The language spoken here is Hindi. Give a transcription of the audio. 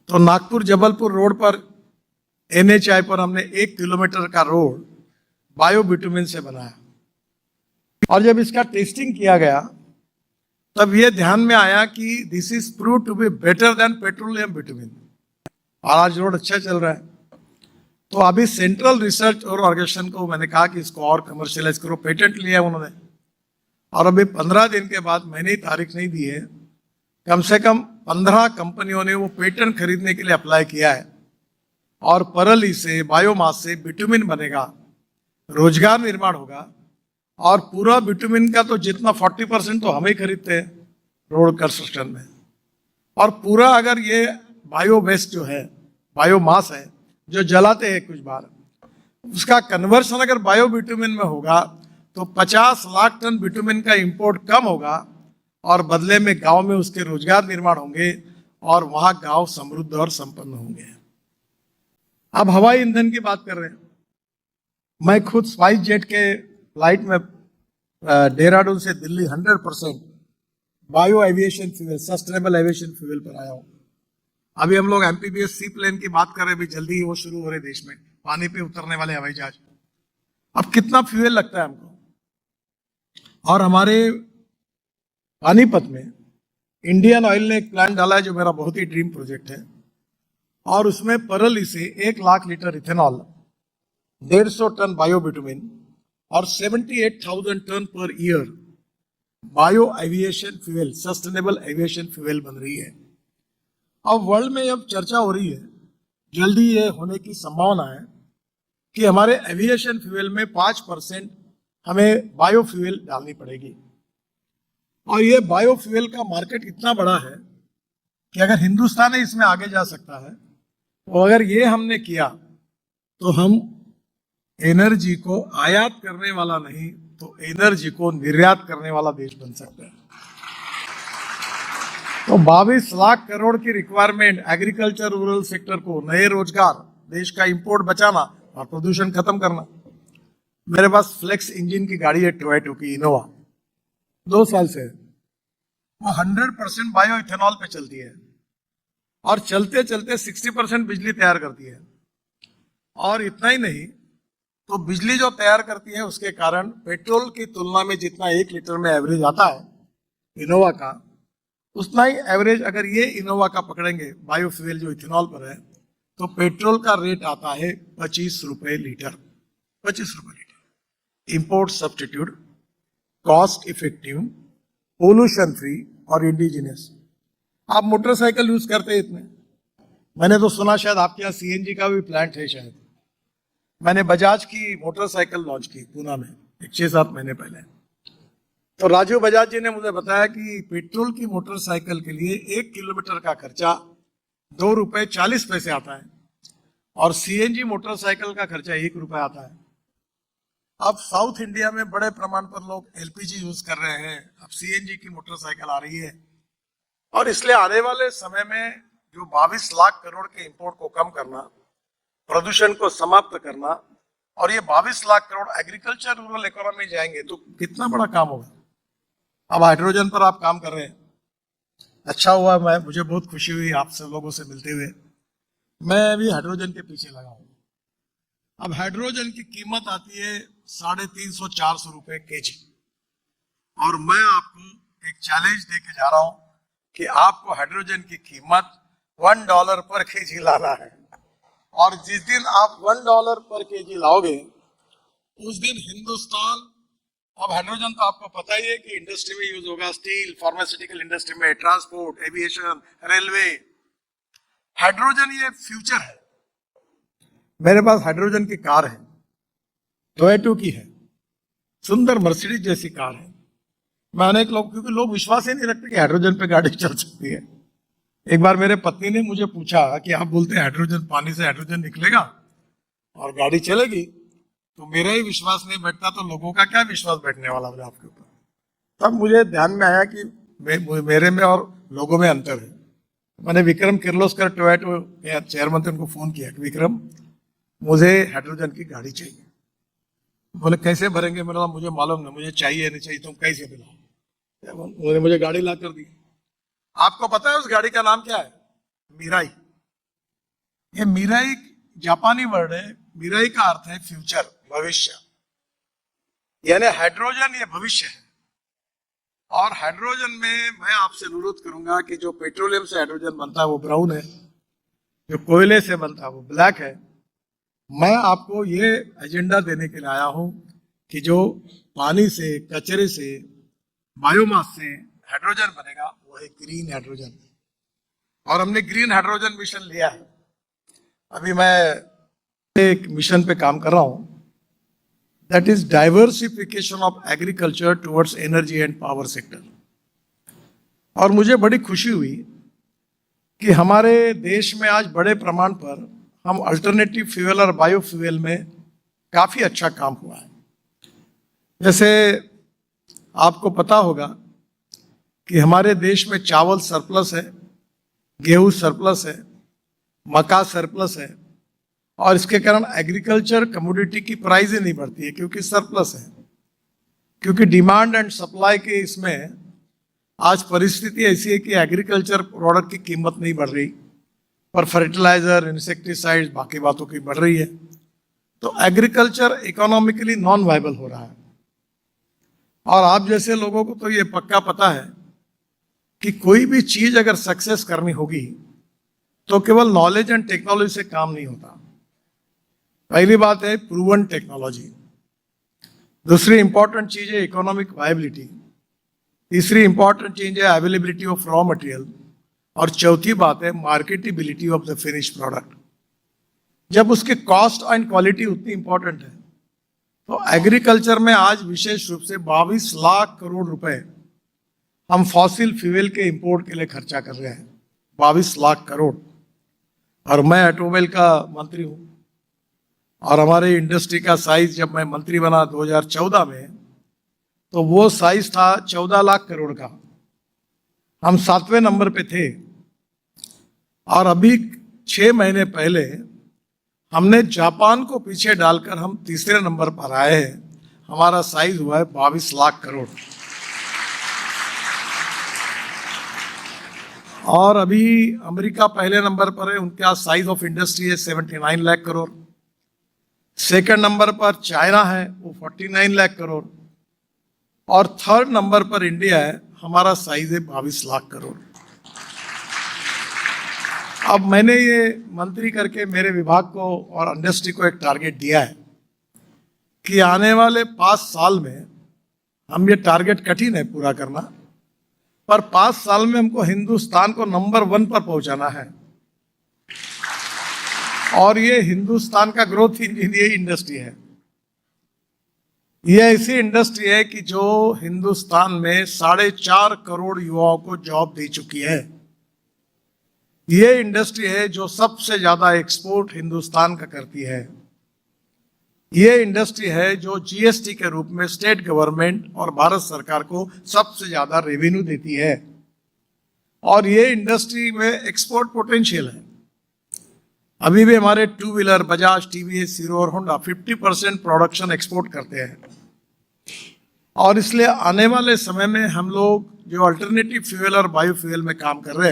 तो नागपुर जबलपुर रोड पर NHI पर हमने 1 किलोमीटर का रोड बायो बिटुमिन से बनाया। और जब इसका टेस्टिंग किया गया तब ये ध्यान में आया कि this is prove to be better than petroleum bitumen, और आज रोड अच्छा चल रहा है। तो अभी सेंट्रल रिसर्च और ऑर्गेनाइजेशन को मैंने कहा कि इसको और कमर्शियलाइज करो, पेटेंट लिया उन्होंने, और अभी 15 दिन के बाद मैंने ही तारीख नहीं दी है, कम से कम 15 कंपनियों ने वो पेटेंट खरीदने के लिए अप्लाई किया है। और परली से, बायोमास से बिटुमिन बनेगा, रोजगार निर्माण होगा। और पूरा बिटुमिन का तो जितना 40% तो हम ही खरीदते हैं रोड कंस्ट्रक्शन में, और पूरा अगर ये बायो वेस्ट जो है, बायोमास है जो जलाते हैं कुछ बार, उसका कन्वर्सन अगर बायो बिटुमिन में होगा तो 50 लाख टन बिटुमिन का इंपोर्ट कम होगा, और बदले में गांव में उसके रोजगार निर्माण होंगे और वहां गांव समृद्ध और संपन्न होंगे। अब हवाई ईंधन की बात कर रहे हैं। मैं खुद स्पाइस जेट के फ्लाइट में देहरादून से Delhi 100% bio aviation fuel, sustainable aviation fuel पर आया हूं। अभी हम लोग एमपीबीएस सी प्लेन की बात कर रहे हैं, अभी जल्दी ही वो शुरू हो रहे देश में, पानी पे उतरने वाले हवाई जहाज। अब कितना फ्यूल लगता है हमको, और हमारे पानीपत में इंडियन ऑयल ने एक प्लांट डाला है जो मेरा बहुत ही ड्रीम प्रोजेक्ट है, और उसमें परली से 1 lakh litre ethanol, 150 ton bio bitumen और 78,000 ton per year bio aviation fuel, sustainable aviation fuel बन रही है। अब वर्ल्ड में अब चर्चा हो रही है, जल्दी ये होने की संभावना है कि हमारे एविएशन फ्यूल में 5% हमें बायो फ्यूल डालनी पड़ेगी। और ये बायो फ्यूल का मार्केट इतना बड़ा है कि अगर हिंदुस्तान इसमें आगे जा सकता है, तो अगर ये हमने किया तो हम एनर्जी को आयात करने वाला नहीं तो एनर्जी को निर्यात करने वाला देश बन सकता है। तो 22 लाख करोड़ की रिक्वायरमेंट एग्रीकल्चर रूरल सेक्टर को, नए रोजगार, देश का इंपोर्ट बचाना और प्रदूषण खत्म करना। मेरे पास फ्लेक्स इंजन की गाड़ी है, टोयोटा की इनोवा, 2 साल से वो 100% बायो इथेनॉल पे चलती है, और चलते चलते 60% बिजली तैयार करती है। और इतना ही नहीं, तो बिजली जो तैयार करती है उसके कारण पेट्रोल की तुलना में जितना 1 लीटर में एवरेज आता है इनोवा का, उतना ही एवरेज अगर ये इनोवा का पकड़ेंगे बायोफ्यूल जो इथेनॉल पर है, तो पेट्रोल का रेट आता है 25 रुपए लीटर। 25 रुपए litre. Import substitute, cost effective, pollution free और इंडिजिनियस। आप मोटरसाइकिल यूज करते हैं इतने, मैंने तो सुना शायद आपके यहाँ CNG का भी प्लांट है शायद। मैंने बजाज की मोटरसाइकिल लॉन्च की पूना में 6-7 महीने पहले, तो राजीव बजाज जी ने मुझे बताया कि पेट्रोल की मोटरसाइकिल के लिए 1 किलोमीटर का खर्चा 2 रुपए 40 पैसे आता है, और CNG मोटरसाइकिल का खर्चा 1 रुपए आता है। अब साउथ इंडिया में बड़े प्रमाण पर लोग LPG यूज कर रहे हैं, अब CNG की मोटरसाइकिल आ रही है, और इसलिए आने वाले समय में जो 22 लाख करोड़ के इंपोर्ट को कम करना, प्रदूषण को समाप्त करना, और ये 22 lakh crore agriculture rural economy जाएंगे, तो कितना बड़ा काम होगा। अब हाइड्रोजन पर आप काम कर रहे हैं, अच्छा हुआ, मुझे बहुत खुशी हुई आप सब लोगों से मिलते हुए। मैं अभी हाइड्रोजन के पीछे लगा हूं। अब हाइड्रोजन की कीमत आती है 350-400 रुपए केजी, और मैं आपको एक चैलेंज देके जा रहा हूं कि आपको हाइड्रोजन की कीमत $1 पर केजी लाना है, और जिस दिन आप $1 पर केजी लाओगे उस दिन हिंदुस्तान, अब हाइड्रोजन तो आपको पता ही है कि इंडस्ट्री में यूज होगा, स्टील, फार्मास्यूटिकल इंडस्ट्री में, ट्रांसपोर्ट, एविएशन, रेलवे। हाइड्रोजन ये फ्यूचर है। मेरे पास हाइड्रोजन की कार है, टोयोटा की है, सुंदर मर्सिडीज जैसी कार है। मैं अनेक लोग, क्योंकि लोग विश्वास ही नहीं रखते कि हाइड्रोजन पे गाड़ी चल सकती है। एक बार मेरे पत्नी ने मुझे पूछा कि आप बोलते हैं हाइड्रोजन, पानी से हाइड्रोजन निकलेगा और गाड़ी चलेगी, तो मेरा ही विश्वास नहीं बैठता, तो लोगों का क्या विश्वास बैठने वाला है आपके ऊपर। तब मुझे ध्यान में आया कि मेरे में और लोगों में अंतर है। मैंने विक्रम किर्लोस्कर टोयोटा चेयरमैन थे, उनको फोन किया कि विक्रम मुझे हाइड्रोजन की गाड़ी चाहिए। बोले कैसे भरेंगे, मैंने बोला मुझे मालूम नहीं, मुझे चाहिए नहीं चाहिए, तुम कैसे दिलाओ। उन्होंने मुझे गाड़ी ला कर दी। आपको पता है उस गाड़ी का नाम क्या है? मीराई। ये मिराई जापानी वर्ड है। मिराई का अर्थ है फ्यूचर, भविष्य, यानी हाइड्रोजन ये भविष्य है। और हाइड्रोजन में मैं आपसे अनुरोध करूंगा कि जो पेट्रोलियम से हाइड्रोजन बनता है वो ब्राउन है, जो कोयले से बनता है वो ब्लैक है। मैं आपको ये एजेंडा देने के लिए आया हूं कि जो पानी से, कचरे से, बायोमास से हाइड्रोजन बनेगा वो है ग्रीन हाइड्रोजन। और हमने ग्रीन हाइड्रोजन मिशन लिया है। अभी मैं एक मिशन पे काम कर रहा हूं, that is diversification of agriculture towards energy and power sector. और मुझे बड़ी खुशी हुई कि हमारे देश में आज बड़े प्रमाण पर हम अल्टरनेटिव फ्यूल और बायोफ्यूल में काफ़ी अच्छा काम हुआ है। जैसे आपको पता होगा कि हमारे देश में चावल सरप्लस है, गेहूं सरप्लस है, मक्का सरप्लस है, और इसके कारण एग्रीकल्चर कमोडिटी की प्राइस ही नहीं बढ़ती है क्योंकि सरप्लस है। क्योंकि डिमांड एंड सप्लाई के इसमें आज परिस्थिति ऐसी है कि एग्रीकल्चर प्रोडक्ट की कीमत नहीं बढ़ रही, पर फर्टिलाइजर, इंसेक्टिसाइड, बाकी बातों की बढ़ रही है। तो एग्रीकल्चर इकोनॉमिकली नॉन वायबल हो रहा है। और आप जैसे लोगों को तो ये पक्का पता है कि कोई भी चीज अगर सक्सेस करनी होगी तो केवल नॉलेज एंड टेक्नोलॉजी से काम नहीं होता। पहली बात है प्रूवन टेक्नोलॉजी, दूसरी इंपॉर्टेंट चीज है इकोनॉमिक वायबिलिटी, तीसरी इंपॉर्टेंट चीज है अवेलेबिलिटी ऑफ रॉ मटेरियल, और चौथी बात है marketability of the finish product. जब उसके कॉस्ट एंड क्वालिटी उतनी इंपॉर्टेंट है तो एग्रीकल्चर में आज विशेष रूप से 22 लाख करोड़ रुपए हम फॉसिल फ्यूल के इंपोर्ट के लिए खर्चा कर रहे हैं, 22 लाख करोड़। और मैं ऑटोमोबाइल का मंत्री हूँ, और हमारे इंडस्ट्री का साइज जब मैं मंत्री बना 2014 में, तो वो साइज था 14 लाख करोड़ का। हम 7वें नंबर पे थे, और अभी 6 महीने पहले हमने जापान को पीछे डालकर हम तीसरे नंबर पर आए हैं। हमारा साइज हुआ है 22 लाख करोड़। और अभी अमेरिका पहले नंबर पर है, उनका साइज ऑफ इंडस्ट्री है 79 लाख करोड़। सेकंड नंबर पर चाइना है, वो 49 लाख करोड़। और थर्ड नंबर पर इंडिया है, हमारा साइज है 22 लाख करोड़। अब मैंने ये मंत्री करके मेरे विभाग को और इंडस्ट्री को एक टारगेट दिया है कि आने वाले 5 साल में, हम ये टारगेट कठिन है पूरा करना, पर 5 साल में हमको हिंदुस्तान को नंबर 1 पर पहुंचाना है। और ये हिंदुस्तान का ग्रोथ इंजन ये इंडस्ट्री है। ये ऐसी इंडस्ट्री है कि जो हिंदुस्तान में 4.5 करोड़ युवाओं को जॉब दे चुकी है। ये इंडस्ट्री है जो सबसे ज्यादा एक्सपोर्ट हिंदुस्तान का करती है। ये इंडस्ट्री है जो जीएसटी के रूप में स्टेट गवर्नमेंट और भारत सरकार को सबसे ज्यादा रेवेन्यू देती है। और ये इंडस्ट्री में एक्सपोर्ट पोटेंशियल है। अभी भी हमारे 2 व्हीलर बजाज, टीवीएस, हीरो और होंडा 50% प्रोडक्शन एक्सपोर्ट करते हैं। और इसलिए आने वाले समय में हम लोग जो अल्टरनेटिव फ्यूल और बायोफ्यूल में काम कर रहे हैं,